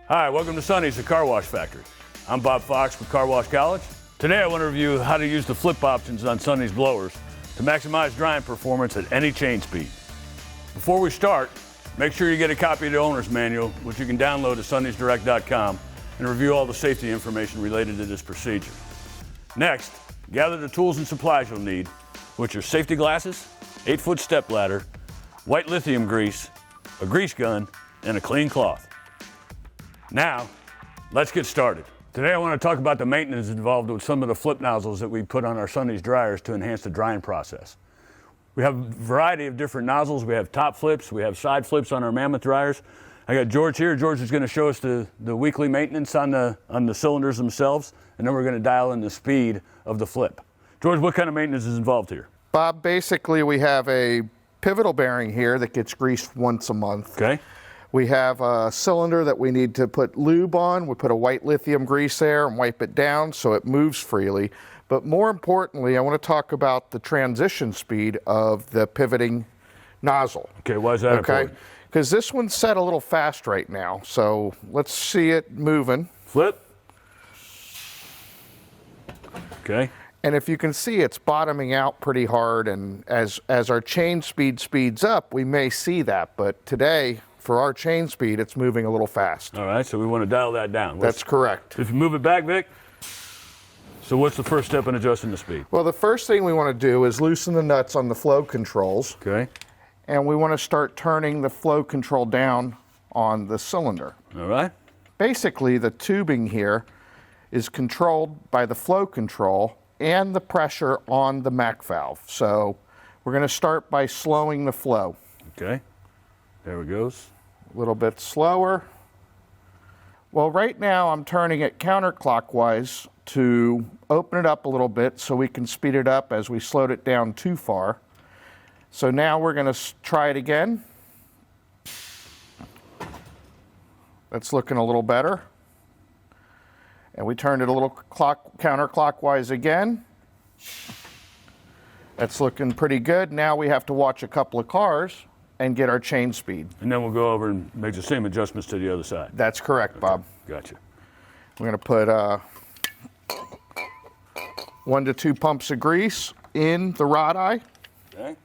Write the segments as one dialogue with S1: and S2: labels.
S1: Hi, welcome to Sonny's, the car wash factory. I'm Bob Fox with Car Wash College. Today I want to review how to use the flip options on Sonny's blowers to maximize drying performance at any chain speed. Before we start, make sure you get a copy of the owner's manual, which you can download at sonnysdirect.com, and review all the safety information related to this procedure. Next, gather the tools and supplies you'll need, which are safety glasses, 8-foot step ladder, white lithium grease, a grease gun, and a clean cloth. Now, let's get started. Today I want to talk about the maintenance involved with some of the flip nozzles that we put on our Sonny's dryers to enhance the drying process. We have a variety of different nozzles. We have top flips, we have side flips on our Mammoth dryers. I got George here. George is going to show us the weekly maintenance on the cylinders themselves, and then we're going to dial in the speed of the flip. George, what kind of maintenance is involved here?
S2: Bob, basically we have a pivotal bearing here that gets greased once a month.
S1: Okay.
S2: We have a cylinder that we need to put lube on. We put a white lithium grease there and wipe it down so it moves freely. But more importantly, I want to talk about the transition speed of the pivoting nozzle.
S1: Okay, why is that important?
S2: Because this one's set a little fast right now. So let's see it moving.
S1: Flip. Okay.
S2: And if you can see, it's bottoming out pretty hard. And as our chain speed speeds up, we may see that. But today, for our chain speed, it's moving a little fast.
S1: All right, so we want to dial that down.
S2: That's correct.
S1: If you move it back, Vic. So what's the first step in adjusting the speed?
S2: Well, the first thing we want to do is loosen the nuts on the flow controls.
S1: Okay.
S2: And we want to start turning the flow control down on the cylinder.
S1: All right.
S2: Basically, the tubing here is controlled by the flow control and the pressure on the MAC valve. So we're going to start by slowing the flow.
S1: Okay. There it goes.
S2: A little bit slower. Well, right now I'm turning it counterclockwise to open it up a little bit so we can speed it up as we slowed it down too far. So now we're going to try it again. That's looking a little better. And we turned it a little counterclockwise again. That's looking pretty good. Now we have to watch a couple of cars and get our chain speed.
S1: And then we'll go over and make the same adjustments to the other side.
S2: That's correct, Bob.
S1: Gotcha.
S2: We're going to put 1 to 2 pumps of grease in the rod eye.
S1: Okay.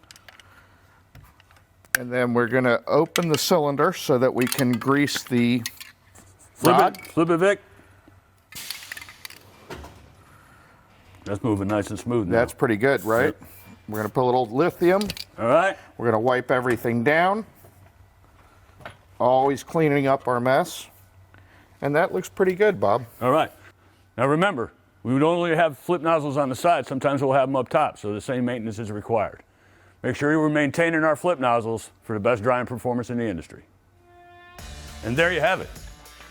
S2: And then we're going to open the cylinder so that we can grease the rod.
S1: Flip it, Vic. That's moving nice and smooth now.
S2: That's pretty good, right?
S1: Yep.
S2: We're going to put a little lithium.
S1: All right.
S2: We're going to wipe everything down. Always cleaning up our mess. And that looks pretty good, Bob.
S1: All right. Now remember, we would only have flip nozzles on the side. Sometimes we'll have them up top, so the same maintenance is required. Make sure we're maintaining our flip nozzles for the best drying performance in the industry. And there you have it.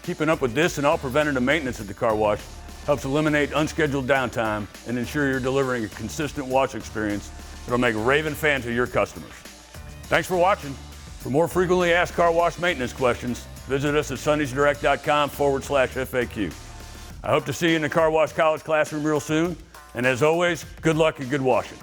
S1: Keeping up with this and all preventative maintenance at the car wash helps eliminate unscheduled downtime and ensure you're delivering a consistent wash experience that'll make raving fans of your customers. Thanks for watching. For more frequently asked car wash maintenance questions, visit us at sonnysdirect.com/FAQ. I hope to see you in the Car Wash College classroom real soon. And as always, good luck and good washing.